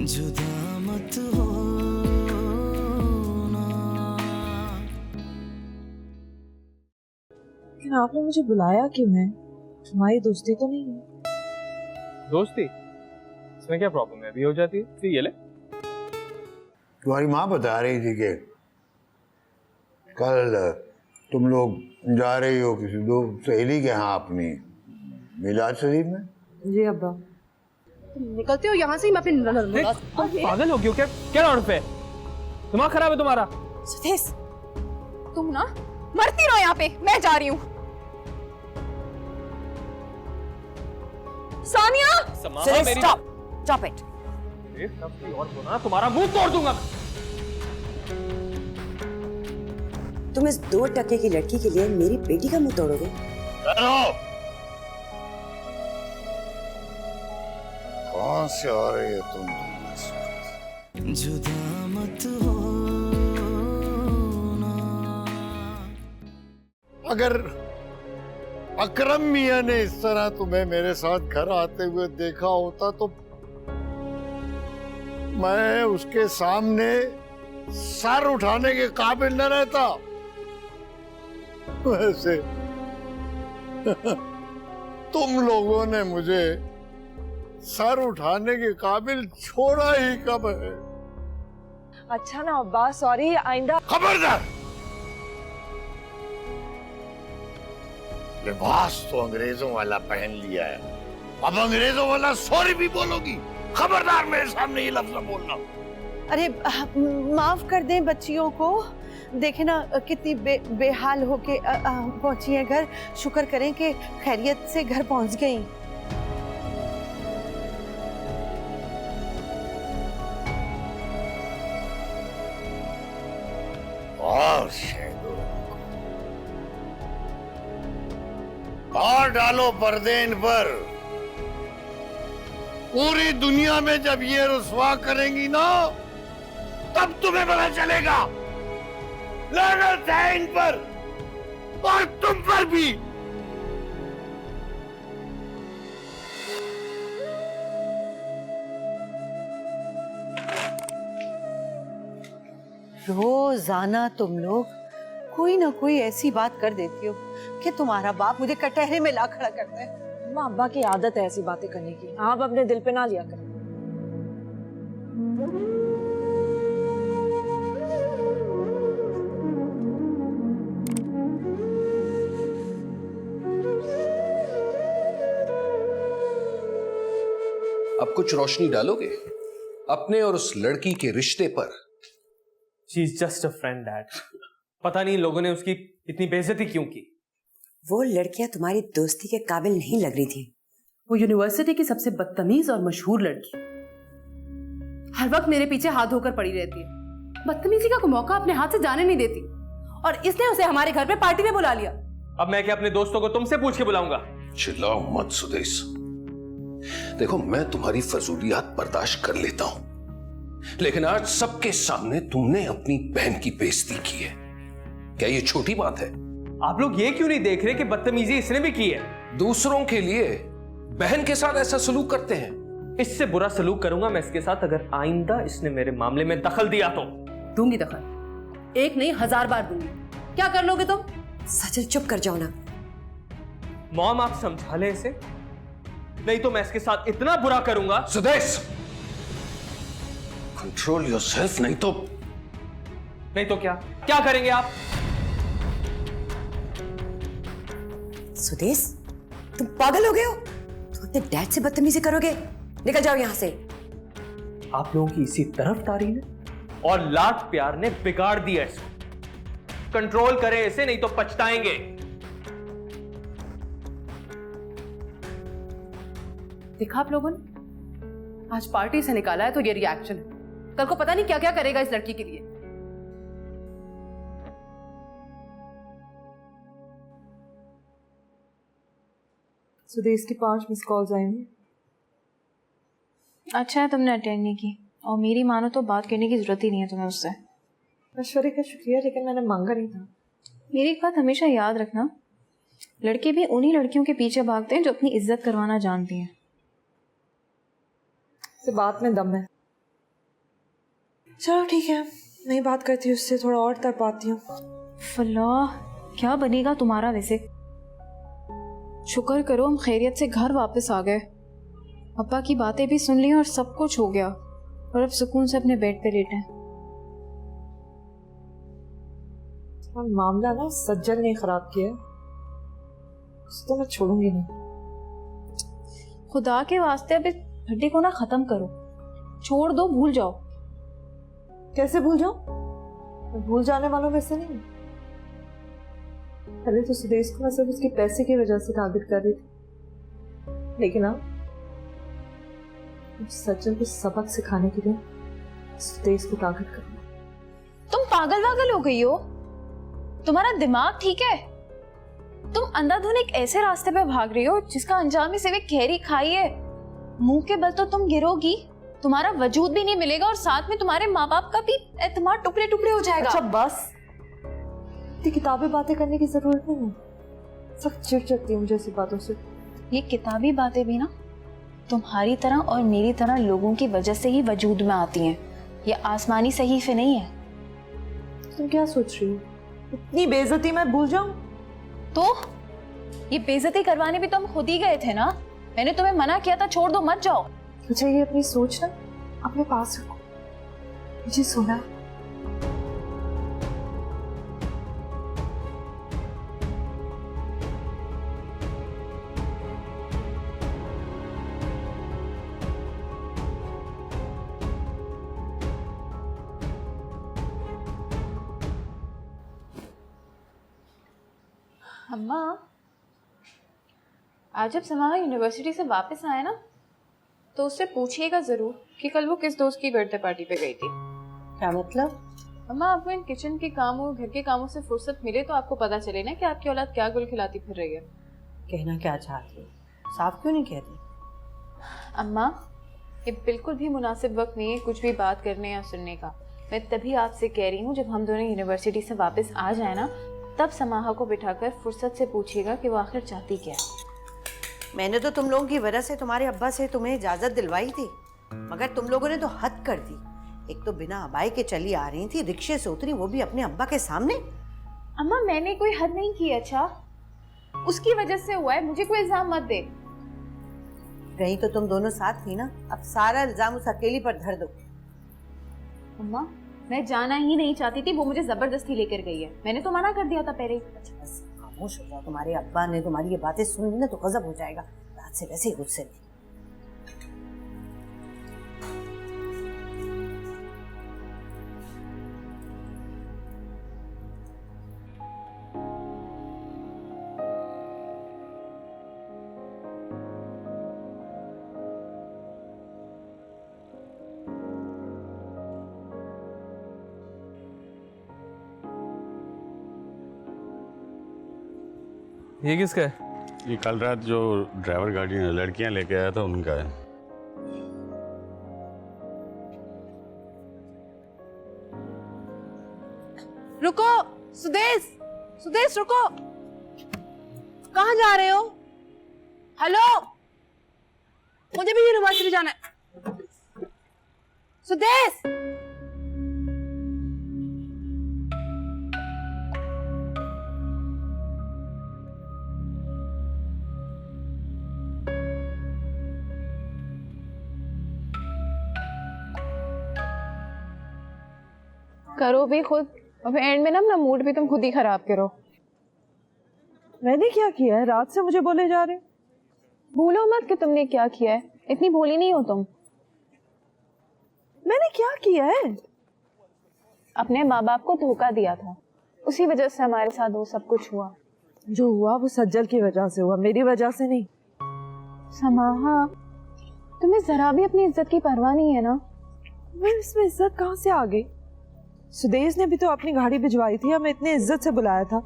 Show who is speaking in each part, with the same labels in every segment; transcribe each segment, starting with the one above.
Speaker 1: जुदा मत हो ना।
Speaker 2: लेकिन आपने मुझे बुलाया क्यों है? हमारी दोस्ती तो नहीं है।
Speaker 3: दोस्ती? इसमें क्या प्रॉब्लम है? अभी हो जाती है। ये ले।
Speaker 4: तुम्हारी माँ बता रही थी कि कल तुम लोग जा रही हो किसी दो सहेली के यहाँ अपनी मिलाद शरीफ में।
Speaker 2: जी अब्बा।
Speaker 5: तुम निकलते हो यहाँ से ही मैं अपने
Speaker 3: पागल हो गयो क्या? क्या लौट पे? दिमाग खराब है तुम्हारा?
Speaker 5: सुदेश, तुम ना मरती रहो यहाँ पे, मैं जा रही हूँ। सानिया!
Speaker 6: Stop it.
Speaker 3: और बोला तुम्हारा मुंह तोड़ दूंगा।
Speaker 6: तुम इस 2 टके की लड़की के लिए मेरी बेटी का मुंह तोड़ोगे?
Speaker 4: कौन से आ रही है तुम?
Speaker 1: जुदा मत हो ना।
Speaker 4: अगर अकरम मियां ने इस तरह तुम्हें मेरे साथ घर आते हुए देखा होता तो मैं उसके सामने सर उठाने के काबिल न रहता। वैसे तुम लोगों ने मुझे सर उठाने के काबिल छोड़ा ही कब है?
Speaker 2: अच्छा ना अब्बा, सॉरी, आइंदा।
Speaker 4: खबरदार! लिबास तो अंग्रेजों वाला पहन लिया है, अब अंग्रेजों वाला सॉरी भी बोलोगी? खबरदार मेरे सामने ये लफ्ज न बोलना।
Speaker 7: अरे माफ कर दें बच्चियों को, देखे ना कितनी बेहाल होके पहुंची है घर। शुक्र करें कि खैरियत से घर पहुंच गई।
Speaker 4: और डालो पर्दे इन पर। पूरी दुनिया में जब ये रुस्वा करेंगी ना, तब तुम्हें पता चलेगा। लानत है इन पर और तुम पर भी।
Speaker 7: रोजाना तुम लोग कोई ना कोई ऐसी बात कर देती हो कि तुम्हारा बाप मुझे कटहरे में ला खड़ा करता है।
Speaker 2: अम्मा, अब्बा की आदत है ऐसी बातें करने की, आप अपने दिल पे ना लिया करें।
Speaker 8: अब कुछ रोशनी डालोगे अपने और उस लड़की के रिश्ते पर?
Speaker 3: She is just a friend, Dad. पता नहीं लोगों ने उसकी इतनी बेइज्जती क्यों की।
Speaker 6: वो लड़कियां तुम्हारी दोस्ती के काबिल नहीं लग रही थी।
Speaker 5: वो यूनिवर्सिटी की सबसे बदतमीज और मशहूर लड़की, हर वक्त मेरे पीछे हाथ धोकर पड़ी रहती है, बदतमीजी का कोई मौका अपने हाथ से जाने नहीं देती, और इसने उसे हमारे घर पे पार्टी में बुला लिया।
Speaker 3: अब मैं क्या अपने दोस्तों को तुमसे पूछ के बुलाऊंगा?
Speaker 8: चिल्लाओ मत सुदेश। देखो, मैं तुम्हारी फजूलियात बर्दाश्त कर लेता हूं, लेकिन आज सबके सामने तुमने अपनी बहन की बेइज्जती की है। क्या ये छोटी बात है?
Speaker 3: आप लोग ये क्यों नहीं देख रहे कि बदतमीजी इसने भी की है?
Speaker 8: दूसरों के लिए बहन के साथ ऐसा सलूक करते हैं।
Speaker 3: इससे बुरा सलूक करूंगा मैं इसके साथ अगर आइंदा इसने मेरे मामले में दखल दिया तो।
Speaker 5: दूंगी दखल, एक नहीं 1000 बार दूंगी। क्या कर लोगे तुम?
Speaker 6: सचल चुप कर जाओ ना।
Speaker 3: मॉम, आप समझा ले इसे, नहीं तो मैं इसके साथ इतना बुरा करूंगा।
Speaker 8: सुदेश, कंट्रोल योरसेल्फ, नहीं तो क्या करेंगे आप?
Speaker 6: सुदेश, तुम पागल हो गए हो? तुम अपने डैड से बदतमीजी करोगे? निकल जाओ यहां से।
Speaker 3: आप लोगों की इसी तरफदारी ने और लाड प्यार ने बिगाड़ दिया इसको। कंट्रोल करें इसे, नहीं तो पछताएंगे।
Speaker 5: देखा आप लोगों ने, आज पार्टी से निकाला है तो ये रिएक्शन है। कल को पता नहीं क्या क्या करेगा इस लड़की के लिए।
Speaker 2: सुदेश की 5 मिस कॉल्स आई हैं।
Speaker 9: अच्छा है तुमने अटेंड नहीं की, और मेरी मानो तो बात करने की जरूरत ही नहीं है तुम्हें उससे।
Speaker 2: मशवरे का शुक्रिया, लेकिन मैंने मांगा नहीं था।
Speaker 9: मेरी एक बात हमेशा याद रखना, लड़के भी उन्हीं लड़कियों के पीछे भागते हैं जो अपनी इज्जत करवाना जानती हैं।
Speaker 2: से बात में दम है। चलो ठीक है, मैं बात करती हूँ उससे, थोड़ा और तर पाती हूँ।
Speaker 9: फल्लाह, क्या बनेगा तुम्हारा वैसे। शुक्र करो हम खैरियत से घर वापस आ गए। अब्बा की बातें भी सुन ली और सब कुछ हो गया, और अब सुकून से अपने बेड पे लेटे हैं।
Speaker 2: और मामला ना सज्जन ने खराब किया, उसे तो मैं छोड़ूंगी नहीं।
Speaker 9: खुदा के वास्ते अब इस हड्डी को ना खत्म करो, छोड़ दो, भूल जाओ।
Speaker 2: कैसे भूल जाऊं? मैं भूल जाने वालों में से नहीं। पहले तो सुदेश को मैं सिर्फ उसके पैसे की वजह से टारगेट कर रही थी, लेकिन अब सज्जन को सबक सिखाने के लिए सुदेश को टारगेट करना।
Speaker 9: तुम पागल वागल हो गई हो? तुम्हारा दिमाग ठीक है? तुम अंधाधुन एक ऐसे रास्ते पे भाग रही हो जिसका अंजाम ही सिर्फ एक गहरी खाई है। मुंह के बल तो तुम गिरोगी, तुम्हारा वजूद भी नहीं मिलेगा, और साथ में तुम्हारे माँ बाप का भी एतमाद टुकड़े टुकड़े हो जाएगा।
Speaker 2: अच्छा बस, इतनी किताबी बातें करने की जरूरत नहीं है। सख्त चिढ़ चढ़ती है मुझे ऐसी बातों से।
Speaker 9: ये किताबी बातें भी ना तुम्हारी तरह और मेरी तरह लोगों की वजह से ही वजूद में आती हैं। ये आसमानी सहीफे नहीं है।
Speaker 2: तुम क्या सोच रही हो? इतनी बेइज्जती मैं भूल जाऊं?
Speaker 9: तो ये बेइज्जती करवाने भी तो हम खुद ही गए थे ना। मैंने तुम्हें मना किया था, छोड़ दो, मत जाओ।
Speaker 2: अच्छा, ये अपनी सोच ना अपने पास रखो, मुझे सुना।
Speaker 9: अम्मा, आज जब समाहा यूनिवर्सिटी से वापस आए ना, तो उससे पूछिएगा जरूर कि कल वो किस दोस्त की बर्थडे पार्टी पे गई थी।
Speaker 7: क्या मतलब?
Speaker 9: अम्मा, आपको इन किचन के कामों, घर के कामों से फुर्सत मिले तो आपको पता चले ना कि आपकी औलाद क्या गुल खिलाती फिर रही है।
Speaker 7: कहना क्या चाहती हो? साफ क्यों नहीं कहती?
Speaker 9: अम्मा, ये बिल्कुल भी मुनासिब वक्त नहीं है कुछ भी बात करने या सुनने का। मैं तभी आपसे कह रही हूँ, जब हम दोनों यूनिवर्सिटी से वापस आ जाए ना, तब समाहा को बिठाकर फुर्सत से पूछिएगा कि वो आखिर चाहती क्या है।
Speaker 7: मैंने तो तुम लोगों की वजह से तुम्हारे अब्बा से तुम्हें इजाजत दिलवाई थी, मगर तुम लोगों ने तो हद कर दी। एक तो बिना अबाई के चली आ रही थी, रिक्शे से उतरी, वो भी अपने अब्बा के सामने।
Speaker 9: अम्मा, मैंने कोई हद नहीं की। अच्छा, उसकी वजह से हुआ है, मुझे कोई इल्जाम मत दे।
Speaker 7: रही तो तुम दोनों साथ थी ना, अब सारा इल्जाम उस अकेली पर धर दो।
Speaker 9: अम्मा, मैं जाना ही नहीं चाहती थी, वो मुझे जबरदस्ती लेकर गई है। मैंने तो मना कर दिया था पहले।
Speaker 7: अच्छा बस खामोश हो जाओ, तुम्हारे अब्बा ने तुम्हारी ये बातें सुन ली ना तो गजब हो जाएगा। रात से वैसे ही गुस्से में।
Speaker 3: ये किसका है?
Speaker 10: ये कल रात जो ड्राइवर गाड़ी में लड़कियां लेके आया था उनका है।
Speaker 5: रुको सुदेश, सुदेश रुको, कहाँ जा रहे हो? हेलो, मुझे भी यूनिवर्सिटी जाना है। सुदेश,
Speaker 9: करो भी खुद, और एंड में ना अपना मूड भी तुम खुद ही खराब करो।
Speaker 2: मैंने क्या किया है? रात से मुझे बोले जा रहे हो।
Speaker 9: भूलो मत कि तुमने क्या किया है, इतनी भोली नहीं हो तुम।
Speaker 2: मैंने क्या किया है?
Speaker 9: अपने माँ बाप को धोखा दिया था, उसी वजह से हमारे साथ वो सब कुछ हुआ।
Speaker 2: जो हुआ वो सज्जल की वजह से हुआ, मेरी वजह से नहीं।
Speaker 9: समाहा, तुम्हें जरा भी अपनी इज्जत की परवाह नहीं है ना?
Speaker 2: मैं इसमें इज्जत कहाँ से आ गई? सुदेश ने भी तो अपनी गाड़ी भिजवाई थी, हमें इतने इज्जत से बुलाया था।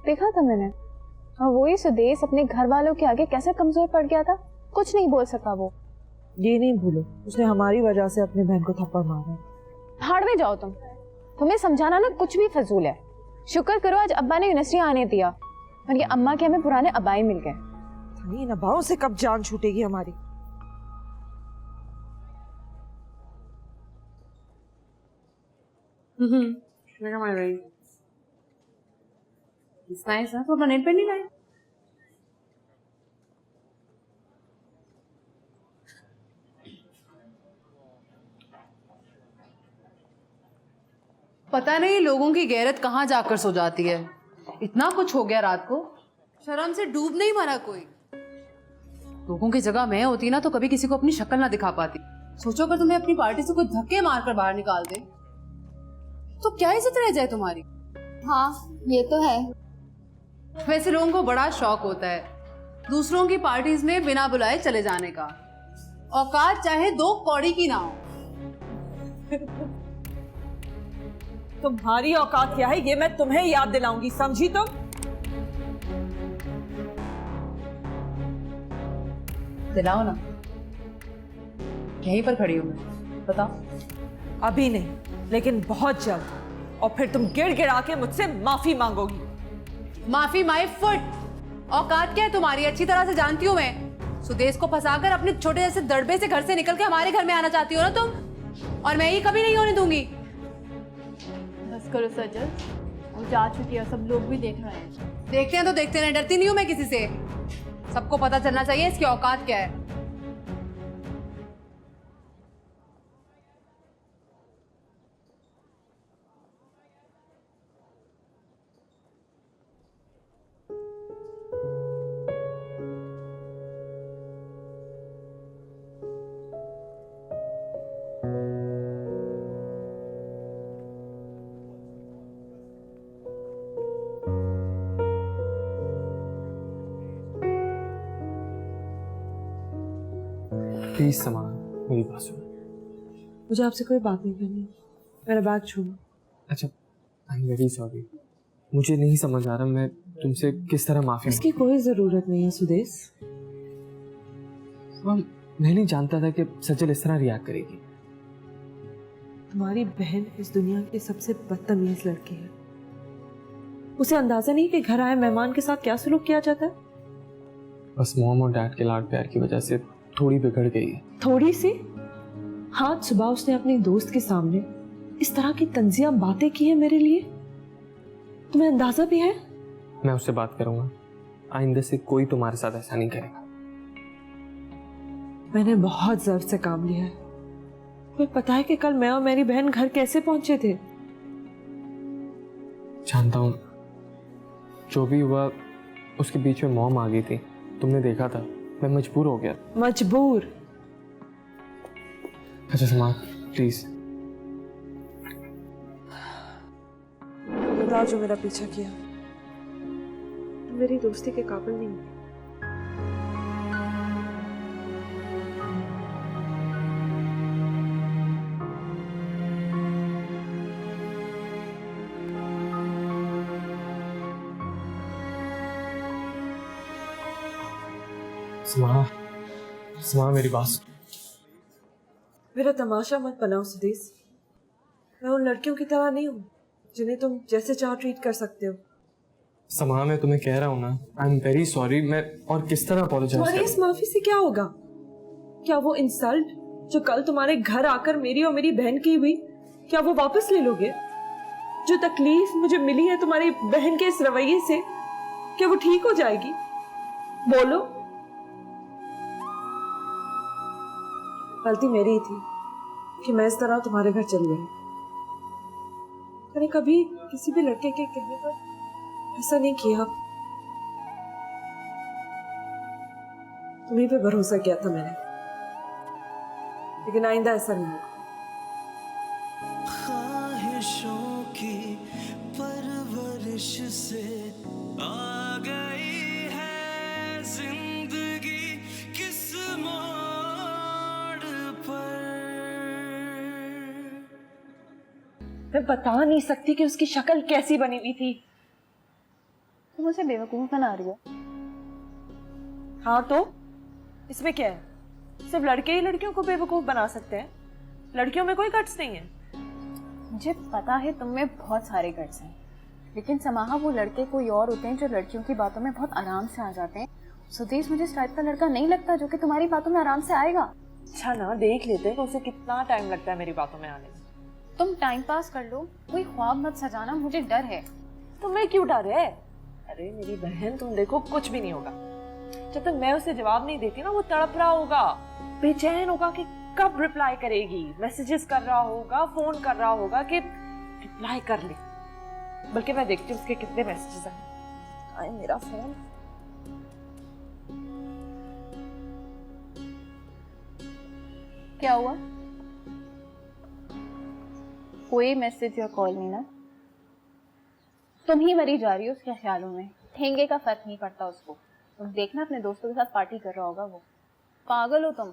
Speaker 9: देखा था मैंने। और वही सुदेश अपने घर वालों के आगे कैसे कमजोर पड़ गया था, कुछ नहीं बोल सका वो।
Speaker 2: ये नहीं भूलो, उसने हमारी वजह से अपनी बहन को थप्पड़ मारा।
Speaker 9: भाड़ में जाओ तुम, तुम्हें समझाना ना कुछ भी फजूल है। शुक्र करो आज अब्बा ने यूनिवर्सिटी आने दिया, वरना अम्मा के हमें पुराने अब्बाई मिल गए।
Speaker 2: इन अब्बाओं से कब जान छूटेगी हमारी।
Speaker 5: Look at my ring. It's nice, huh? तो अपना नेल पेंट नहीं लाए? पता नहीं लोगों की गैरत कहाँ जाकर सो जाती है। इतना कुछ हो गया रात को, शर्म से डूब नहीं मरा कोई। लोगों की जगह मैं होती ना तो कभी किसी को अपनी शक्ल ना दिखा पाती। सोचो अगर तुम्हें अपनी पार्टी से कोई धक्के मारकर बाहर निकाल दे तो क्या इज्जत रह जाए तुम्हारी।
Speaker 9: हाँ ये तो है।
Speaker 5: वैसे लोगों को बड़ा शौक होता है दूसरों की पार्टीज में बिना बुलाए चले जाने का, औकात चाहे 2 कौड़ी की ना हो।
Speaker 2: तुम्हारी औकात क्या है ये मैं तुम्हें याद दिलाऊंगी, समझी तुम?
Speaker 5: दिलाओ ना, यहीं पर खड़ी हूं मैं, बताओ।
Speaker 2: अभी नहीं लेकिन बहुत जल्द, और फिर तुम गिड़गिड़ा के मुझसे माफी मांगोगी।
Speaker 5: माफी माई फुट। औकात क्या है तुम्हारी अच्छी तरह से जानती हूँ मैं। सुदेश को फंसाकर अपने छोटे जैसे दड़बे से घर से निकल के हमारे घर में आना चाहती हो ना तुम, और मैं ये कभी नहीं होने दूंगी।
Speaker 9: बस करो सजल, वो जा चुकी है, सब लोग भी देख रहे हैं।
Speaker 5: देखते हैं तो देखते हैं, डरती नहीं हूँ मैं किसी से। सबको पता चलना चाहिए इसकी औकात क्या है।
Speaker 11: प्लीज समा, मेरी बात सुनो।
Speaker 2: मुझे आपसे कोई बात नहीं करनी, मेरा बैग छोड़ो।
Speaker 11: अच्छा, आई एम वेरी सॉरी, मुझे नहीं समझ आ रहा मैं तुमसे किस तरह माफी
Speaker 2: इसकी कोई जरूरत नहीं है सुदेश।
Speaker 11: मैं नहीं जानता था कि सजल इस तरह रिएक्ट करेगी।
Speaker 2: तुम्हारी बहन इस दुनिया की सबसे बदतमीज लड़की है। उसे अंदाजा नहीं कि घर आए मेहमान के साथ क्या सलूक किया जाता है।
Speaker 11: बस मॉम और डैड के लाड प्यार की वजह से थोड़ी बिगड़ गई है।
Speaker 2: थोड़ी सी? हाँ, सुबह उसने अपनी दोस्त के सामने इस तरह की तंजिया बातें की है मेरे लिए, तुम्हें अंदाजा भी है?
Speaker 11: मैं उससे बात करूंगा, आइंदा से कोई तुम्हारे साथ ऐसा नहीं करेगा।
Speaker 2: मैंने बहुत ज़र्फ से काम लिया है। तुम्हें पता है कि कल मैं और मेरी बहन घर कैसे पहुंचे थे?
Speaker 11: जानता हूँ, जो भी हुआ उसके बीच में मॉम आ गई थी, तुमने देखा था, मैं मजबूर हो गया।
Speaker 2: मजबूर?
Speaker 11: अच्छा समा, प्लीज
Speaker 2: बताओ जो मेरा पीछा किया। तुम मेरी दोस्ती के काबिल नहीं हो।
Speaker 11: समा मेरी बात।
Speaker 2: मेरा तमाशा मत बनाओ सुदेश। मैं उन लड़कियों की तरह नहीं हूँ जिन्हें तुम जैसे चाहो ट्रीट कर सकते हो।
Speaker 11: समा, मैं तुम्हें कह रहा हूँ ना, आई एम वेरी सॉरी। मैं और किस तरह अपोलोजाइज
Speaker 2: तुम्हारी इस माफी से क्या होगा? क्या वो इंसल्ट जो कल तुम्हारे घर आकर मेरी और मेरी बहन की हुई, क्या वो वापस ले लोगे? जो तकलीफ मुझे मिली है तुम्हारी बहन के इस रवैये से, क्या वो ठीक हो जाएगी? बोलो। गलती मेरी थी कि मैं इस तरह तुम्हारे घर चली गई। मैंने कभी किसी भी लड़के के कहने पर ऐसा नहीं किया। तुम्हीं पे भरोसा किया था मैंने, लेकिन आइंदा ऐसा नहीं होगा।
Speaker 1: ख्वाहिशों की परवरिश से आ गई है जिंदगी किस मोड़ पर।
Speaker 2: मैं बता नहीं सकती कि उसकी शक्ल कैसी बनी हुई थी।
Speaker 9: तुम मुझे बेवकूफ बना रही हो।
Speaker 2: हाँ तो इसमें क्या है? सिर्फ लड़के ही लड़कियों को बेवकूफ बना सकते हैं, लड़कियों में कोई गट्स नहीं है।
Speaker 9: मुझे पता है तुम में बहुत सारे गट्स हैं, लेकिन समाहा वो लड़के कोई और होते हैं जो लड़कियों की बातों में बहुत आराम से आ जाते हैं। सुदेश मुझे इस टाइप का लड़का नहीं लगता जो कि तुम्हारी बातों में आराम से आएगा।
Speaker 2: अच्छा ना, देख लेते हैं कि उसे कितना टाइम लगता है मेरी बातों में आने में।
Speaker 9: तुम टाइम पास कर लो, कोई ख्वाब मत सजाना, मुझे डर है।
Speaker 2: तुम्हें क्यों डर है? अरे मेरी बहन, तुम देखो कुछ भी नहीं होगा। जब तक मैं उसे जवाब नहीं देती ना, वो तड़प रहा होगा, बेचैन होगा कि कब रिप्लाई करेगी। मैसेजेस कर रहा होगा, फोन कर रहा होगा कि रिप्लाई कर ले। बल्कि मैं देखती हूँ उसके कितने मैसेजेस आए। मेरा फोन।
Speaker 9: क्या हुआ? कोई मैसेज या कॉल नहीं ना? तुम ही मरी जा रही हो उसके ख्यालों में। ठेंगे का फर्क नहीं पड़ता उसको। तुम देखना अपने दोस्तों के साथ पार्टी कर रहा होगा वो। पागल हो तुम।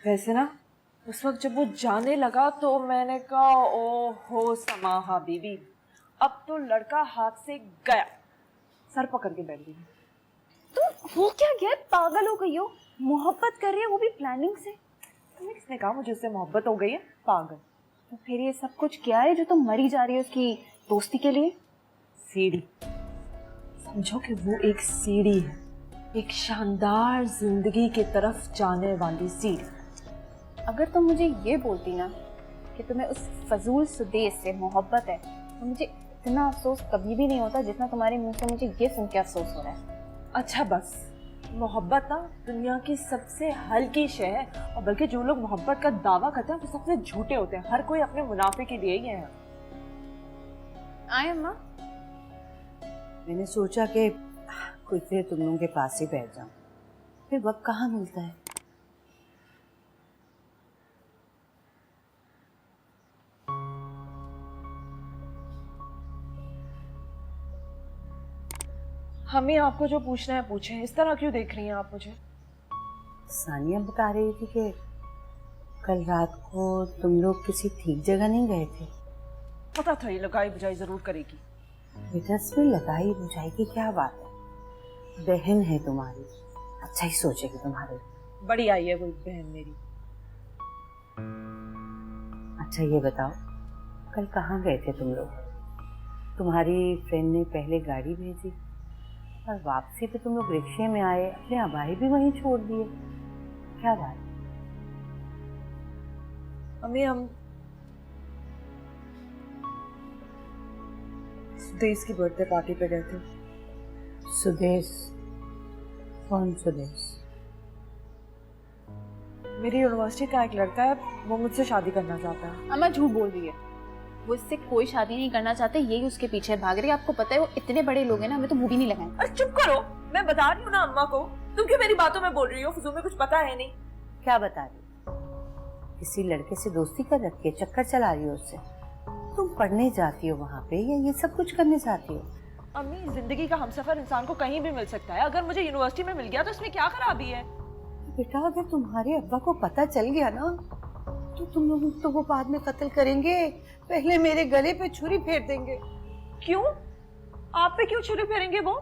Speaker 2: वैसे ना उस वक्त जब वो जाने लगा तो मैंने कहा ओ हो समाहा बीबी, अब तो लड़का हाथ से गया। सर पकड़ के बैठ गई।
Speaker 9: तुम हो क्या गया? पागल हो गई हो? मोहब्बत कर रही है, वो भी प्लानिंग से।
Speaker 2: तुम्हें किसने कहा मुझे उससे मोहब्बत हो गई है? पागल।
Speaker 9: तो फिर ये सब कुछ क्या है जो तुम मरी जा रही हो उसकी दोस्ती के लिए?
Speaker 2: सीढ़ी। समझो कि वो एक सीढ़ी है, एक शानदार जिंदगी की तरफ जाने वाली सीढ़ी।
Speaker 9: अगर तुम मुझे ये बोलती ना कि तुम्हें उस फजूल सुदेश से मोहब्बत है, तो मुझे इतना अफसोस कभी भी नहीं होता जितना तुम्हारे मुंह से मुझे ये सुन के अफसोस हो रहा है।
Speaker 2: अच्छा बस, मोहब्बत ना दुनिया की सबसे हल्की शय है, और बल्कि जो लोग मोहब्बत का दावा करते हैं वो सबसे झूठे होते हैं। हर कोई अपने मुनाफे के लिए ही है।
Speaker 9: आए अम्मा।
Speaker 7: मैंने सोचा कि कुछ देर तुम लोगों के पास ही बैठ जाऊं, फिर वक्त कहाँ मिलता है।
Speaker 2: हमें आपको जो पूछना है पूछें। इस तरह क्यों देख रही हैं आप मुझे?
Speaker 7: सानिया बता रही थी कि कल रात को तुम लोग किसी ठीक जगह नहीं गए थे।
Speaker 2: पता था ये लगाई बुझाई जरूर करेगी।
Speaker 7: बेटा इसमें लगाई बुझाई की क्या बात है? बहन है तुम्हारी, अच्छा ही सोचेगी तुम्हारे।
Speaker 2: बड़ी आई है कोई बहन मेरी।
Speaker 7: अच्छा ये बताओ, कल कहाँ गए थे तुम लोग? तुम्हारी फ्रेंड ने पहले गाड़ी भेजी और वापसी पे तुम लोग रिक्शे में आए, अपने अबाई भी वहीं छोड़ दिए, क्या बात?
Speaker 2: मम्मी हम सुदेश की बर्थडे पार्टी पे गए थे।
Speaker 7: सुदेश? कौन सुदेश?
Speaker 2: मेरी यूनिवर्सिटी का एक लड़का है, वो मुझसे शादी करना चाहता है।
Speaker 9: अम्मा झूठ बोल रही है, वो इससे कोई शादी नहीं करना चाहते, यही उसके पीछे भाग रही है। आपको पता है वो इतने बड़े लोग हैं ना, हमें तो मुंह भी नहीं लगाएंगे।
Speaker 2: अरे चुप करो, मैं बता रही हूँ ना अम्मा को। तुम क्यों मेरी बातों में बोल रही हो? फजूल में कुछ पता है नहीं।
Speaker 7: क्या बता रही? किसी लड़के से दोस्ती कर रखी है, चक्कर चला रही हो उससे? तुम पढ़ने जाती हो वहाँ पे या ये सब कुछ करने जाती हो?
Speaker 2: अम्मी, जिंदगी का हमसफर इंसान को कहीं भी मिल सकता है। अगर मुझे यूनिवर्सिटी में मिल गया तो इसमें क्या खराबी है?
Speaker 7: बेटा अगर तुम्हारे अब्बा को पता चल गया ना तो तुम लोग तो वो बाद में कत्ल करेंगे, पहले मेरे गले पे छुरी फेर देंगे।
Speaker 2: क्यों? आप पे क्यों छुरी फेरेंगे? वो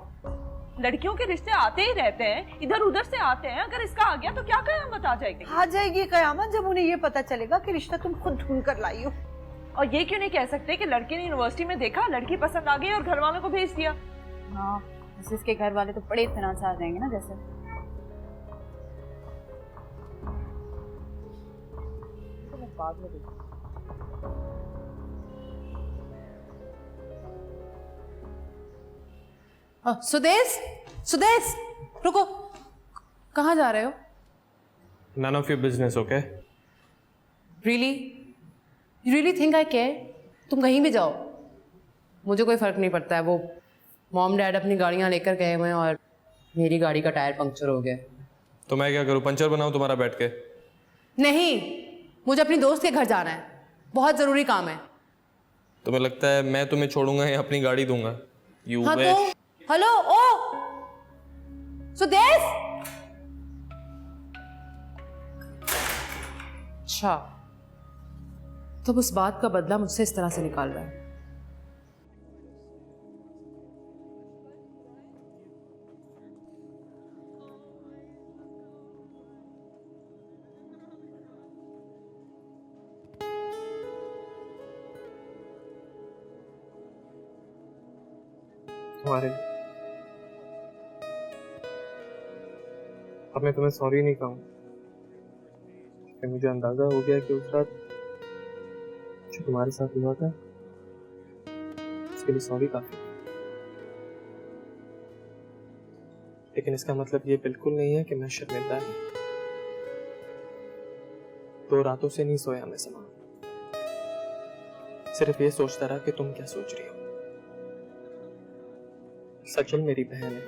Speaker 2: लड़कियों के रिश्ते आते ही रहते हैं, इधर उधर से आते हैं। अगर इसका आ गया तो क्या कयामत आ जाएगी?
Speaker 7: आ जाएगी कयामत जब उन्हें ये पता चलेगा कि रिश्ता तुम खुद ढूंढ कर लाई हो।
Speaker 2: और ये क्यों नहीं कह सकते कि लड़के ने यूनिवर्सिटी में देखा, लड़की पसंद आ गई और घर वालों को भेज दिया?
Speaker 9: हाँ, इसके घर वाले तो बड़े इत्मीनान से आ जाएंगे ना। जैसे
Speaker 2: तो मैं बाद में देखूं।
Speaker 5: सुदेश, सुदेश रुको, कहाँ जा रहे हो?
Speaker 11: None of your business, okay?
Speaker 5: Really? You really think I care? तुम कहीं भी जाओ, मुझे कोई फर्क नहीं पड़ता है। वो मॉम डैड अपनी गाड़ियाँ लेकर गए हुए हैं और मेरी गाड़ी का टायर पंक्चर हो गया।
Speaker 11: तो मैं क्या करूँ, पंचर बनाऊँ तुम्हारा बैठ के?
Speaker 5: नहीं, मुझे अपनी दोस्त के घर जाना है, बहुत ज़रूरी काम है।
Speaker 11: तुम्हें लगता है मैं तुम्हें छोड़ूंगा या अपनी गाड़ी दूंगा? You
Speaker 5: हाँ
Speaker 11: wish.
Speaker 5: तो हेलो, ओ सुदेश। अच्छा, तो उस बात का बदला मुझसे इस तरह से निकाल रहा है।
Speaker 11: तुम्हारे अब मैं तुम्हें सॉरी नहीं कहूँ, मुझे अंदाजा हो गया कि उस रात जो तुम्हारे साथ हुआ था उसके लिए सॉरी काफी, लेकिन इसका मतलब ये बिल्कुल नहीं है कि मैं शर्मिंदा नहीं। 2 रातों से नहीं सोया मैं समा, सिर्फ ये सोचता रहा कि तुम क्या सोच रही हो। सचल मेरी बहन है,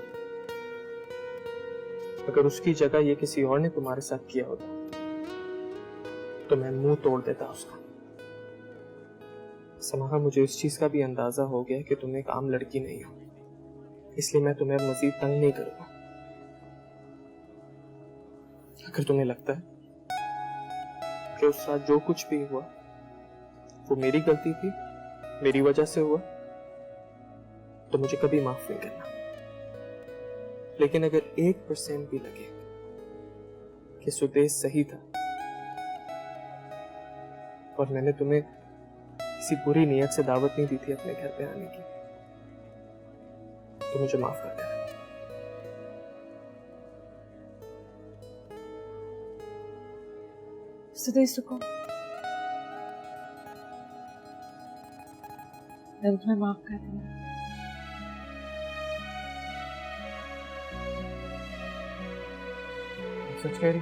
Speaker 11: अगर उसकी जगह ये किसी और ने तुम्हारे साथ किया होता तो मैं मुंह तोड़ देता उसका। समाहा, मुझे उस चीज का भी अंदाजा हो गया कि तुम एक आम लड़की नहीं हो, इसलिए मैं तुम्हें मजीद तंग नहीं करूंगा। अगर तुम्हें लगता है कि उस साथ जो कुछ भी हुआ वो मेरी गलती थी, मेरी वजह से हुआ, तो मुझे कभी माफ नहीं करना। लेकिन अगर 1% भी लगे कि सुदेश सही था और मैंने तुम्हें किसी बुरी नियत से दावत नहीं दी थी अपने घर पे आने की, तो मुझे माफ कर देना।
Speaker 2: सुदेश रुको, मैं तुम्हें माफ कर दूंगा।
Speaker 11: सच कह रही?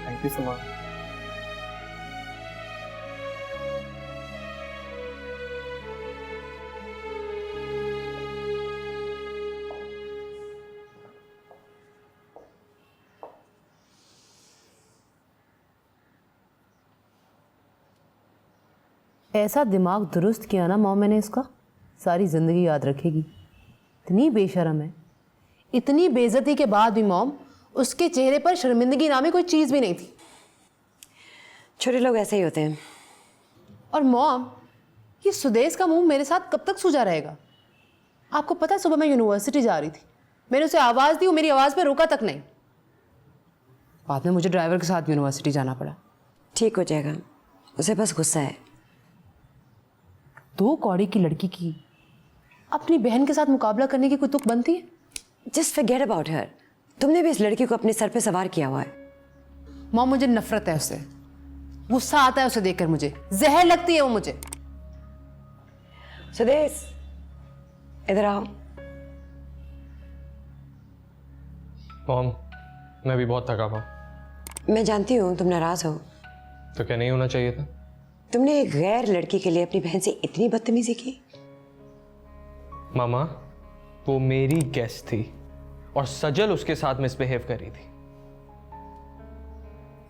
Speaker 11: Thank you so much.
Speaker 5: ऐसा दिमाग दुरुस्त किया ना मॉम मैंने इसका, सारी ज़िंदगी याद रखेगी। इतनी बेशर्म है, इतनी बेइज्जती के बाद भी मॉम उसके चेहरे पर शर्मिंदगी नामी कोई चीज़ भी नहीं थी।
Speaker 6: छोटे लोग ऐसे ही होते हैं।
Speaker 5: और मॉम, ये सुदेश का मुंह मेरे साथ कब तक सूजा रहेगा? आपको पता है सुबह मैं यूनिवर्सिटी जा रही थी, मैंने उसे आवाज़ दी, वो मेरी आवाज़ पे रोका तक नहीं। बाद में मुझे ड्राइवर के साथ यूनिवर्सिटी जाना पड़ा।
Speaker 6: ठीक हो जाएगा, उसे बस गुस्सा है।
Speaker 5: 2 कौड़ी की लड़की की अपनी बहन के साथ मुकाबला करने की कोई तुक बनती है?
Speaker 6: Just forget about her. तुमने भी इस लड़की को अपने सर पे सवार किया हुआ है।
Speaker 5: मॉम, मुझे नफरत है उससे, गुस्सा आता है उसे देखकर, मुझे जहर लगती है वो मुझे।
Speaker 6: सुदेश, इधर आओ।
Speaker 11: मॉम, मैं भी बहुत थका हुआ।
Speaker 6: मैं जानती हूँ तुम नाराज हो।
Speaker 11: तो क्या नहीं होना चाहिए था?
Speaker 6: तुमने एक गैर लड़की के लिए अपनी बहन से इतनी बदतमीजी की?
Speaker 3: मामा, वो मेरी गेस्ट थी और सजल उसके साथ मिसबिहेव कर रही थी।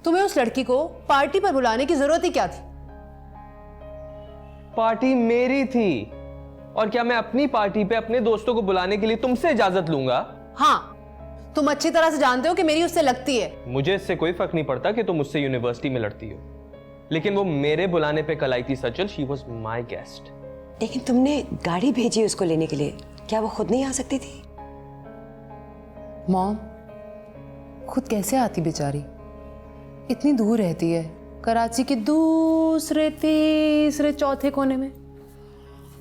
Speaker 5: तुम्हें उस लड़की को पार्टी पर बुलाने की जरूरत ही क्या थी?
Speaker 3: पार्टी मेरी थी, और क्या मैं अपनी पार्टी पे अपने दोस्तों को बुलाने के लिए तुमसे इजाजत लूंगा?
Speaker 5: हाँ, तुम अच्छी तरह से जानते हो कि मेरी उससे लगती है।
Speaker 3: मुझे इससे कोई फर्क नहीं पड़ता कि तुम मुझसे यूनिवर्सिटी में लड़ती हो, लेकिन वो मेरे बुलाने पे कल आई थी Sajal. She was my guest.
Speaker 6: लेकिन तुमने गाड़ी भेजी उसको लेने के लिए, क्या वो खुद नहीं आ सकती थी?
Speaker 5: मॉम, खुद कैसे आती बेचारी, इतनी दूर रहती है, कराची के दूसरे तीसरे चौथे कोने में।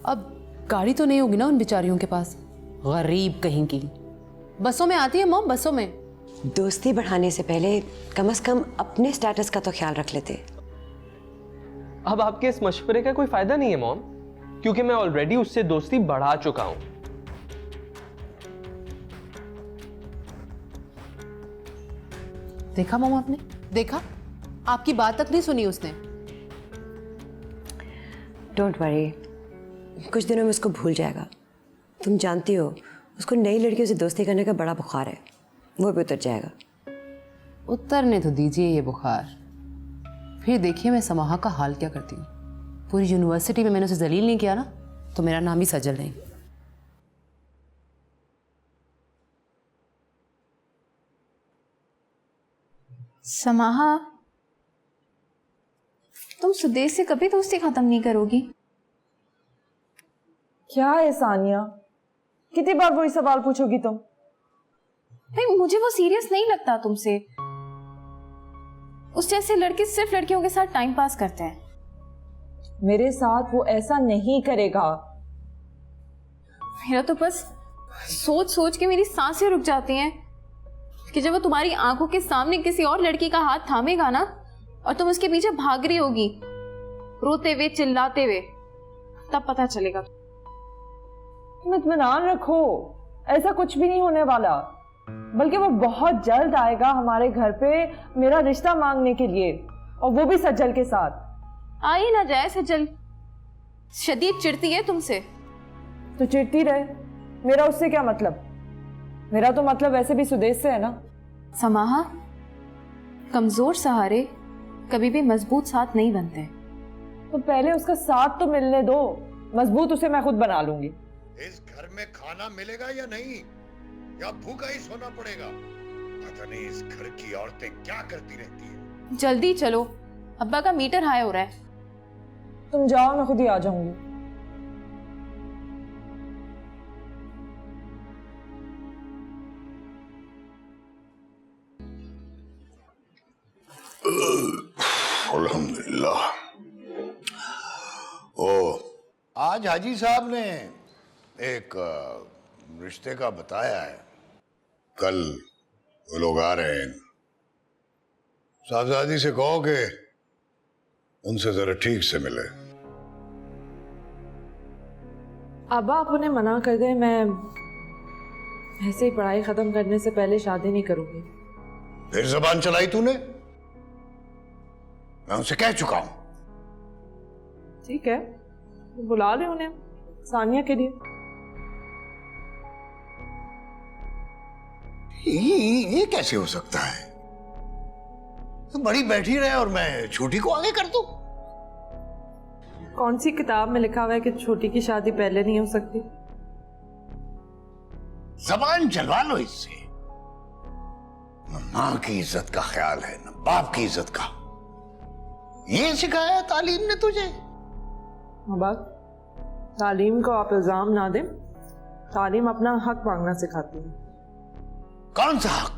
Speaker 5: अब गाड़ी तो नहीं होगी ना उन बेचारियों के पास, गरीब कहीं की। बसों में आती है मॉम, बसों में।
Speaker 6: दोस्ती बढ़ाने से पहले कम से कम अपने स्टेटस का तो ख्याल रख लेते।
Speaker 3: अब आपके इस मशवरे का कोई फायदा नहीं है मॉम, क्योंकि मैं ऑलरेडी उससे दोस्ती बढ़ा चुका हूं।
Speaker 5: देखा मॉम, आपने देखा, आपकी बात तक नहीं सुनी उसने।
Speaker 6: डोंट वरी, कुछ दिनों में उसको भूल जाएगा। तुम जानती हो उसको नई लड़कियों से दोस्ती करने का बड़ा बुखार है, वो भी उतर जाएगा।
Speaker 5: उतरने तो दीजिए ये बुखार, फिर देखिए मैं समाहा का हाल क्या करती हूँ। पूरी यूनिवर्सिटी में मैंने उसे जलील नहीं किया ना, तो मेरा नाम ही सजल नहीं।
Speaker 9: समाहा, तुम सुदेश से कभी दोस्ती खत्म नहीं करोगी?
Speaker 2: क्या है सानिया, कितनी बार वही सवाल पूछोगी तुम?
Speaker 9: भाई, मुझे वो सीरियस नहीं लगता तुमसे। उस जैसे लड़के सिर्फ लड़कियों के साथ टाइम पास करते हैं।
Speaker 2: मेरे साथ वो ऐसा नहीं करेगा।
Speaker 9: मेरा तो बस सोच सोच के मेरी सांसें रुक जाती हैं कि जब वो तुम्हारी आंखों के सामने किसी और लड़की का हाथ थामेगा ना, और तुम उसके पीछे भाग रही होगी, रोते हुए चिल्लाते हुए, तब पता चलेगा।
Speaker 2: तुम इत्मीनान रखो, ऐसा कुछ भी नहीं होने वाला, बल्कि वो बहुत जल्द आएगा हमारे घर पे मेरा रिश्ता मांगने के लिए, और वो भी सज्जल के साथ।
Speaker 9: आ ही ना जाए सज्जल, शदीद चिढ़ती है तुमसे।
Speaker 2: तो चिढ़ती रहे, मेरा उससे क्या मतलब? मेरा तो मतलब वैसे भी सुदेश से है ना।
Speaker 9: समाहा, कमजोर सहारे कभी भी मजबूत साथ नहीं बनते।
Speaker 2: तो पहले उसका साथ तो मिलने दो, मजबूत उसे मैं खुद बना लूंगी।
Speaker 4: इस घर में खाना मिलेगा या नहीं, या भूखा ही सोना पड़ेगा? पता नहीं इस घर की औरतें क्या करती रहती हैं।
Speaker 9: जल्दी चलो, अब्बा का मीटर हाई हो रहा है।
Speaker 2: तुम जाओ, मैं खुद ही आ जाऊंगी।
Speaker 4: अल्हम्दुलिल्लाह। ओ, आज हाजी साहब ने एक रिश्ते का बताया है, कल वो लोग आ रहे हैं। साहबजादी से कहो कि उनसे जरा ठीक से मिले।
Speaker 2: अब्बा आप उन्हें मना कर दे, मैं ऐसे ही पढ़ाई खत्म करने से पहले शादी नहीं करूंगी।
Speaker 4: फिर जबान चलाई तूने? मैं उनसे कह चुका हूं।
Speaker 2: ठीक है, बुला ले उन्हें सानिया के लिए।
Speaker 4: ये कैसे हो सकता है? तो बड़ी बैठी रहे और मैं छोटी को आगे कर दूं?
Speaker 2: कौन सी किताब में लिखा हुआ है कि छोटी की शादी पहले नहीं हो सकती?
Speaker 4: जबान चलवा लो इससे। न मां की इज्जत का ख्याल है, न बाप की इज्जत का। ये सिखाया तालीम ने तुझे?
Speaker 2: अब्बा, तालीम को आप इल्जाम ना दें, तालीम अपना हक मांगना सिखाती है।
Speaker 4: कौन सा हक?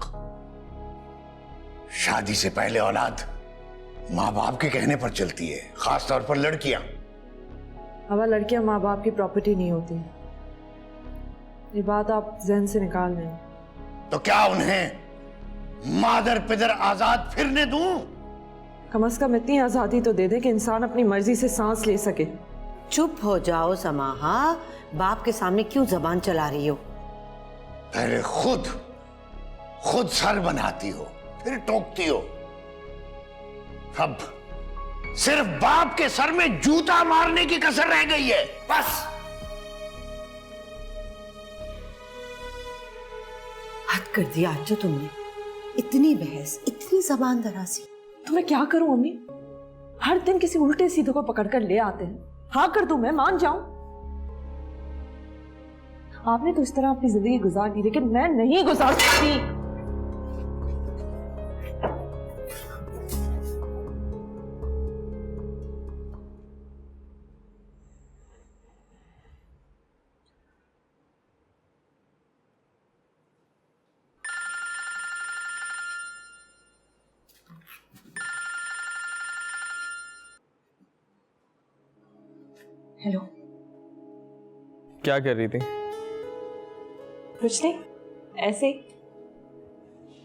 Speaker 4: शादी से पहले औलाद माँ बाप के कहने पर चलती है, खास तौर पर लड़कियां।
Speaker 2: अब लड़कियां माँ बाप की प्रॉपर्टी नहीं होती, ये बात आप जहन से निकाल लें।
Speaker 4: तो क्या उन्हें मादर पिदर आजाद फिरने दूं?
Speaker 2: कम से कम इतनी आजादी तो दे दे कि इंसान अपनी मर्जी से सांस ले सके।
Speaker 7: चुप हो जाओ समाहा, बाप के सामने क्यों जबान चला रही हो?
Speaker 4: पहले खुद सर बनाती हो, फिर टोकती हो। अब सिर्फ बाप के सर में जूता मारने की कसर रह गई है, बस।
Speaker 7: हद कर दिया आज जो तुमने, इतनी बहस, इतनी जबान दराजी।
Speaker 2: तो मैं क्या करूं अम्मी? हर दिन किसी उल्टे सीधे को पकड़कर ले आते हैं। हाँ कर दूं, मैं मान जाऊं। आपने तो इस तरह अपनी जिंदगी गुजार दी, लेकिन मैं नहीं गुजार सकती। हेलो,
Speaker 3: क्या कर रही थी?
Speaker 2: कुछ नहीं, ऐसे ही।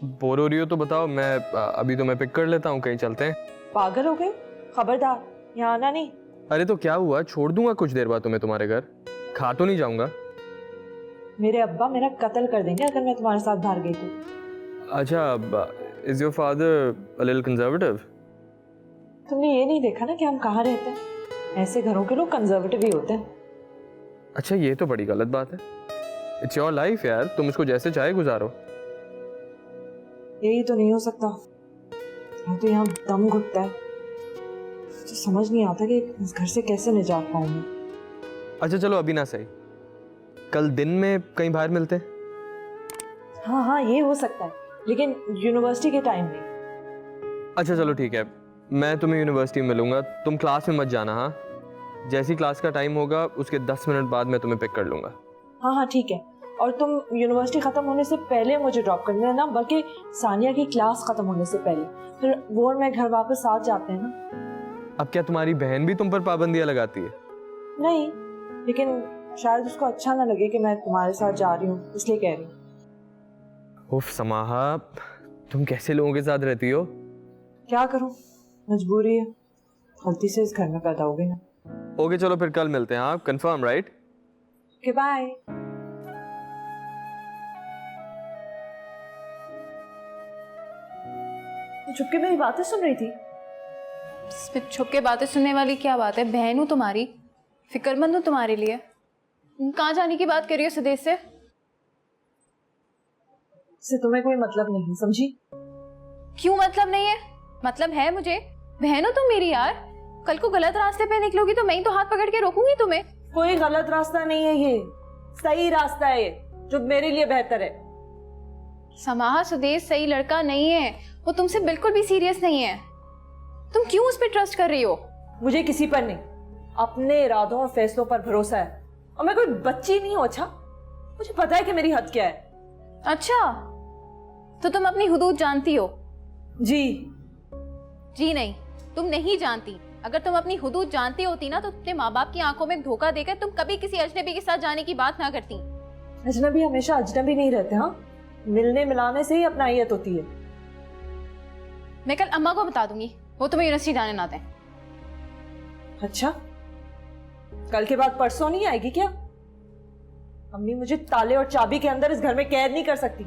Speaker 3: बोर हो रही हो तो बताओ, मैं अभी तो मैं पिक कर लेता हूँ, कहीं चलते हैं।
Speaker 2: पागल हो गए? खबरदार, यहाँ आना नहीं।
Speaker 3: अरे तो क्या हुआ, छोड़ दूंगा कुछ देर बाद तुम्हें तुम्हारे घर, खा तो नहीं जाऊंगा।
Speaker 2: मेरे अब्बा मेरा कत्ल कर देंगे अगर मैं तुम्हारे साथ बाहर गई तो।
Speaker 3: अच्छा, is your father a little conservative?
Speaker 2: तुमने ये नहीं देखा ना कि हम कहाँ रहते हैं? ऐसे घरों के लोग कंजर्वेटिव ही होते हैं।
Speaker 3: अच्छा, ये तो बड़ी गलत बात है। इट्स योर लाइफ यार, तुम इसको जैसे चाहे गुजारो।
Speaker 2: यही तो नहीं हो सकता, तो यहाँ दम घुटता है। तो समझ नहीं आता कि इस घर से कैसे निजात पाऊं मैं।
Speaker 3: अच्छा चलो, अभी ना सही, कल दिन में कहीं बाहर मिलते हैं।
Speaker 2: हाँ हाँ, ये हो सकता है, लेकिन यूनिवर्सिटी के टाइम में।
Speaker 3: अच्छा चलो ठीक है, मैं तुम्हें यूनिवर्सिटी में मिलूंगा, तुम क्लास में मत जाना। हाँ, जैसी क्लास का टाइम होगा उसके 10 मिनट बाद मैं तुम्हें पिक कर लूंगा।
Speaker 2: हाँ हाँ ठीक है, और तुम यूनिवर्सिटी खत्म होने से पहले मुझे ड्रॉप कर देना, बल्कि सानिया की क्लास खत्म होने से पहले, फिर वो और मैं घर वापस साथ जाते हैं ना।
Speaker 3: अब क्या तुम्हारी बहन भी तुम पर पाबंदियां लगाती है?
Speaker 2: नहीं, लेकिन शायद उसको अच्छा ना लगे कि मैं तुम्हारे साथ जा रही हूँ, इसलिए कह रही हूँ।
Speaker 3: उफ समाहा, तुम कैसे लोगों के साथ रहती हो?
Speaker 2: क्या करूँ, मजबूरी है। गलती से इस घर में पैदा हो गई ना।
Speaker 3: ओके चलो फिर कल मिलते हैं। हाँ कंफर्म राइट?
Speaker 2: Okay bye. चुप के मेरी बातें सुन रही थी।
Speaker 9: इसमें छुप के बातें सुनने वाली क्या बात है? बहन हूँ तुम्हारी, फिक्रमंद हूँ तुम्हारे लिए। कहाँ जाने की बात कर रही हो सुदेश से?
Speaker 2: तुम्हें कोई मतलब नहीं, समझी?
Speaker 9: क्यों मतलब नहीं है? मतलब है मुझे। बहन हो तुम मेरी यार। कल को गलत रास्ते पे निकलोगी तो मैं ही तो हाथ पकड़ के रोकूंगी तुम्हें।
Speaker 2: कोई गलत रास्ता नहीं है, ये सही रास्ता है, ये जो मेरे लिए बेहतर है।
Speaker 9: समाहा, सुदेश सही लड़का नहीं है। वो तुमसे बिल्कुल भी सीरियस नहीं है। तुम क्यों उस पर ट्रस्ट कर रही हो? मुझे
Speaker 2: किसी पर नहीं, अपने इरादों और फैसलों पर भरोसा है। और मैं कोई बच्ची नहीं हूं। अच्छा, मुझे पता है कि मेरी हद क्या है।
Speaker 9: अच्छा, तो तुम अपनी हुदूद जानती हो? जी नहीं, तुम नहीं जानती। अगर तुम अपनी हुदूद जानती होती ना तो अपने माँ बाप की आंखों में धोखा देकर तुम कभी किसी अजनबी के साथ जाने की बात ना करती।
Speaker 2: अजनबी हमेशा अजनबी नहीं रहते। हाँ, मिलने मिलाने से ही अपनाइयत होती है।
Speaker 9: मैं कल अम्मा को बता दूंगी, वो तुम्हें यूनिवर्सिटी जाने ना दें।
Speaker 2: अच्छा, कल के बाद परसों नहीं आएगी क्या? अम्मी मुझे ताले और चाबी के अंदर इस घर में कैद नहीं कर सकती,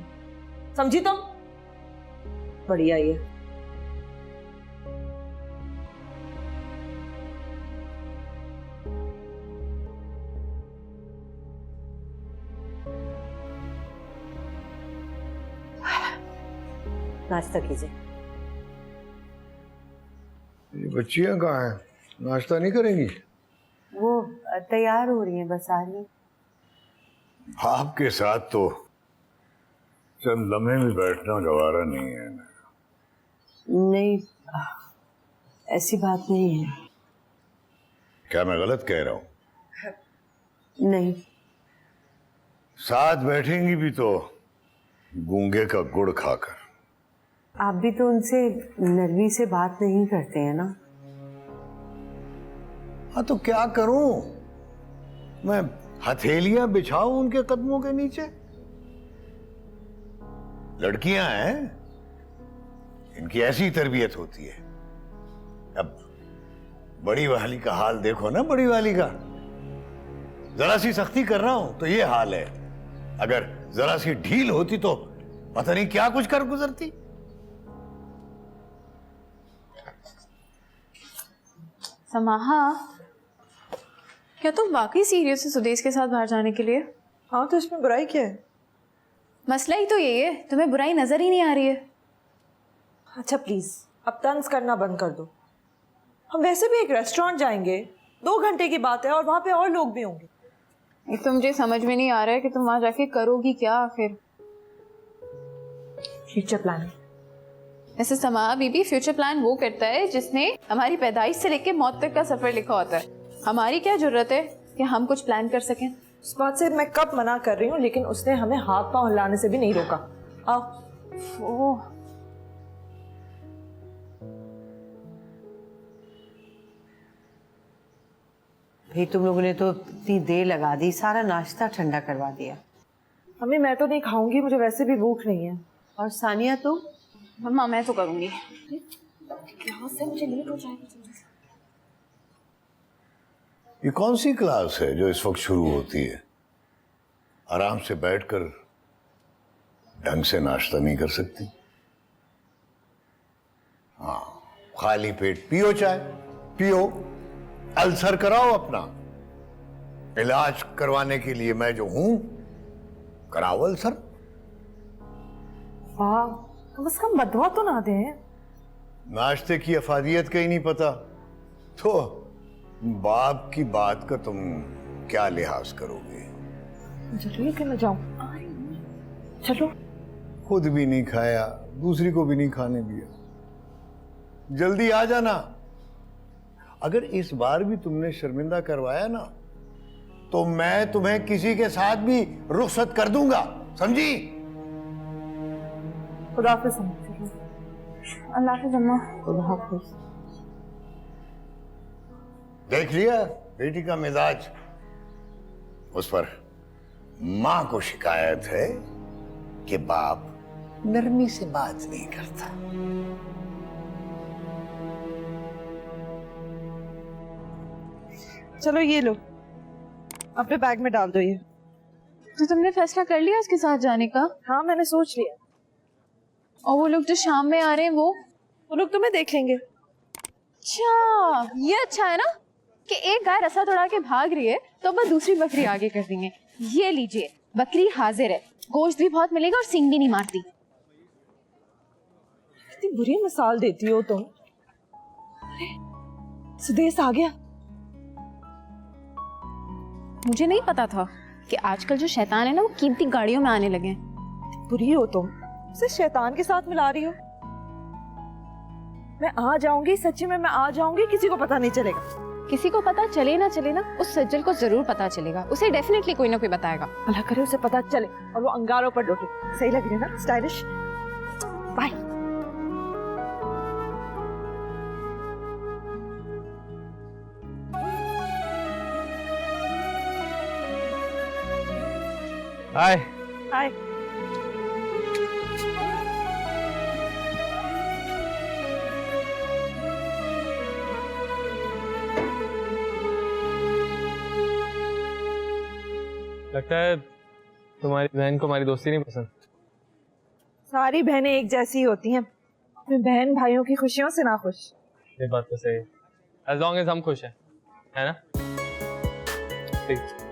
Speaker 2: समझी तुम? बढ़िया ये।
Speaker 6: नाश्ता कीजिए।
Speaker 4: ये बच्चियां कहाँ हैं? नाश्ता नहीं करेंगी?
Speaker 7: वो तैयार हो रही हैं, बस आ रही हैं।
Speaker 4: आपके साथ तो चंद लम्हे भी बैठना गवारा नहीं है।
Speaker 7: नहीं, ऐसी बात नहीं है।
Speaker 4: क्या मैं गलत कह रहा हूँ?
Speaker 7: नहीं।
Speaker 4: साथ बैठेंगी भी तो गूंगे का गुड़ खाकर।
Speaker 7: आप भी तो उनसे नरमी से बात नहीं करते हैं ना?
Speaker 4: हाँ तो क्या करूं मैं? हथेलियां बिछाऊं उनके कदमों के नीचे? लड़कियां हैं, इनकी ऐसी तरबियत होती है। अब बड़ी वाली का हाल देखो ना, बड़ी वाली का। जरा सी सख्ती कर रहा हूं तो ये हाल है। अगर जरा सी ढील होती तो पता नहीं क्या कुछ कर गुजरती।
Speaker 9: समाहा, क्या तुम वाकई सीरियस हो सुदेश के साथ बाहर जाने के लिए?
Speaker 2: हाँ, तो इसमें बुराई क्या है?
Speaker 9: मसला ही तो यही है, तुम्हें बुराई नजर ही नहीं आ रही है।
Speaker 2: अच्छा प्लीज, अब तंज करना बंद कर दो। हम वैसे भी एक रेस्टोरेंट जाएंगे, 2 घंटे की बात है, और वहां पे और लोग भी होंगे।
Speaker 9: एक तो मुझे समझ में नहीं आ रहा है कि तुम वहां जाके करोगी क्या आखिर।
Speaker 2: Future plan.
Speaker 9: ऐसे समाहा बीबी, फ्यूचर प्लान वो करता है जिसने हमारी पैदाइश से लेके मौत तक का सफर लिखा होता है। हमारी क्या जरूरत है कि हम कुछ प्लान कर सकें?
Speaker 2: उस बात से मैं कब मना कर रही हूँ, लेकिन उसने हमें हाथ पांव हिलाने से भी नहीं रोका। आओ।
Speaker 9: ओह,
Speaker 7: भाई तुम लोगों ने तो इतनी देर लगा दी, सारा नाश्ता ठंडा करवा दिया।
Speaker 2: मम्मी मैं तो नहीं खाऊंगी, मुझे वैसे भी भूख नहीं है।
Speaker 7: और सानिया तुम?
Speaker 9: मम्मा मैं तो करूंगी।
Speaker 2: यहाँ से मुझे लेट हो जाएगा।
Speaker 4: ये कौन सी क्लास है जो इस वक्त शुरू होती है? आराम से बैठकर ढंग से नाश्ता नहीं कर सकती? हाँ, खाली पेट पियो चाय, पियो, अल्सर कराओ अपना। इलाज करवाने के लिए मैं जो हूं, कराओ अल्सर।
Speaker 2: वाह, कम से कम बदवा तो ना दें।
Speaker 4: नाश्ते की अफादियत का ही नहीं पता तो बाप की बात का तुम क्या लिहाज करोगे?
Speaker 2: चलो कि मैं जाऊं। चलो।
Speaker 4: खुद भी नहीं खाया, दूसरी को भी नहीं खाने दिया। जल्दी आ जाना। अगर इस बार भी तुमने शर्मिंदा करवाया ना तो मैं तुम्हें किसी के साथ भी रुखसत कर दूंगा, समझी?
Speaker 2: खुदा हाफिज़।
Speaker 9: अल्लाह हाफिज़ अम्मा।
Speaker 2: खुदा हाफिज़।
Speaker 4: देख लिया बेटी का मिजाज? उस पर मां को शिकायत है कि बाप नरमी से बात नहीं करता।
Speaker 2: चलो ये लो, अपने बैग में डाल दो ये।
Speaker 9: तो तुमने फैसला कर लिया इसके साथ जाने का?
Speaker 2: हाँ मैंने सोच लिया।
Speaker 9: और वो लोग जो शाम में आ रहे हैं वो
Speaker 2: लोग तुम्हें देख लेंगे।
Speaker 9: अच्छा, ये अच्छा है ना कि एक गाय रस्सा तोड़ा के भाग रही है तो अब दूसरी बकरी आगे कर देंगे। ये लीजिए, बकरी हाजिर है, गोश्त भी बहुत मिलेगा और सींग भी नहीं मारती।
Speaker 2: कितनी बुरी मिसाल देती हो तुम। अरे सुदेश आ गया।
Speaker 9: मुझे नहीं पता था कि आजकल जो शैतान है ना वो कीमती गाड़ियों में आने लगे हैं।
Speaker 2: बुरी हो तुम, उसे शैतान के साथ मिला रही हो। मैं आ जाऊंगी, सच्ची में मैं आ जाऊंगी, किसी को पता नहीं चलेगा।
Speaker 9: किसी को पता चले ना, उस सज्जल को जरूर पता चलेगा। उसे डेफिनेटली कोई ना कोई बताएगा।
Speaker 2: अल्लाह करे उसे पता चले और वो अंगारों पर लौटे। सही लग रही है ना, स्टाइलिश। बाय।
Speaker 3: हाय।
Speaker 2: हाय।
Speaker 3: लगता है तुम्हारी बहन को हमारी दोस्ती नहीं पसंद।
Speaker 2: सारी बहनें एक जैसी ही होती हैं, अपने बहन भाइयों की खुशियों से ना खुश।
Speaker 3: ये बात तो सही है। As long as हम खुश हैं, है ना? ठीक।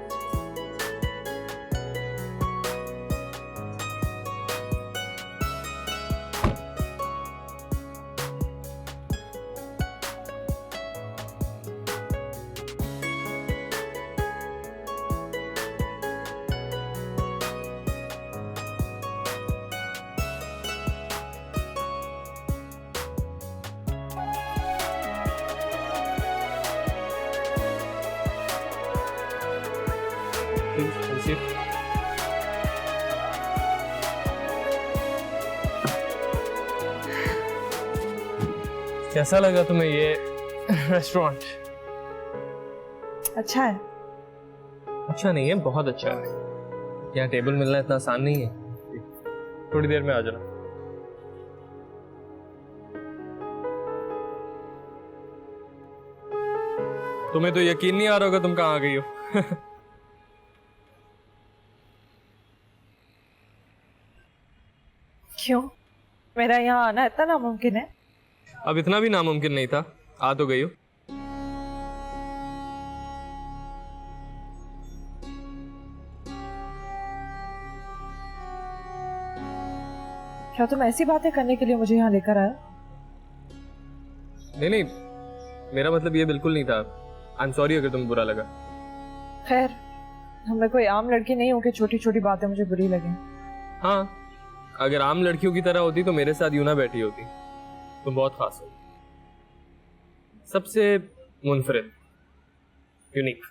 Speaker 3: कैसा लगा तुम्हें ये रेस्टोरेंट?
Speaker 2: अच्छा है।
Speaker 3: अच्छा नहीं है, बहुत अच्छा है। यहाँ टेबल मिलना इतना आसान नहीं है। थोड़ी देर में आ जाना। तुम्हें तो यकीन नहीं आ रहा होगा तुम कहाँ आ गई हो।
Speaker 2: क्यों? मेरा यहाँ आना इतना नामुमकिन है?
Speaker 3: अब इतना भी नामुमकिन नहीं था, आ तो गई हो।
Speaker 2: क्या तुम ऐसी बातें करने के लिए मुझे यहाँ लेकर आए?
Speaker 3: नहीं, मेरा मतलब ये बिल्कुल नहीं था। आई एम सॉरी अगर तुम्हें बुरा लगा।
Speaker 2: खैर, मैं कोई आम लड़की नहीं हूँ कि छोटी छोटी बातें मुझे बुरी लगे।
Speaker 3: हाँ, अगर आम लड़कियों की तरह होती तो मेरे साथ यूं ना बैठी होती। तुम बहुत खास हो, सबसे मुनफरिद, यूनिक।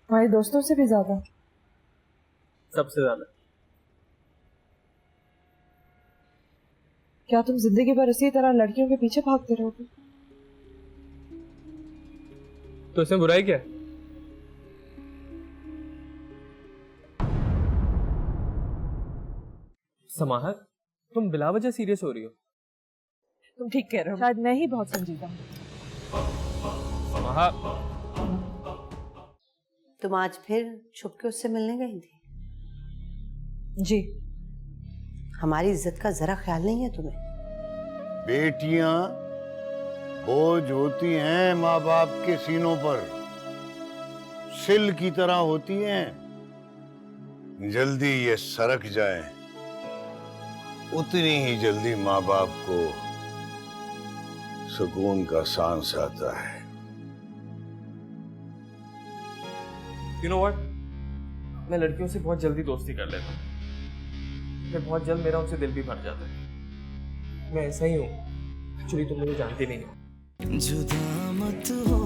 Speaker 2: तुम्हारे दोस्तों से भी ज्यादा?
Speaker 3: सबसे ज्यादा।
Speaker 2: क्या तुम जिंदगी भर इसी तरह लड़कियों के पीछे भागते रहोगे?
Speaker 3: तो इसमें बुराई क्या है? समाहत, तुम बिला वजह सीरियस हो रही हो।
Speaker 2: तुम ठीक कह रहे हो, शायद मैं ही बहुत संजीदा हूँ।
Speaker 3: समाहत,
Speaker 7: तुम आज फिर छुप के उससे मिलने गई थी?
Speaker 2: जी।
Speaker 7: हमारी इज्जत का जरा ख्याल नहीं है तुम्हें?
Speaker 4: बेटियां बोझ होती हैं माँ बाप के सीनों पर, सिल की तरह होती हैं। जल्दी ये सरक जाए, उतनी ही जल्दी माँ बाप को सुकून का सांस आता है।
Speaker 3: You know what? मैं लड़कियों से बहुत जल्दी दोस्ती कर लेता हूँ, फिर बहुत जल्द मेरा उनसे दिल भी भर जाता है। मैं ऐसा ही हूँ। एक्चुअली तुम मुझे जानती नहीं हो।
Speaker 1: जुदा मत हो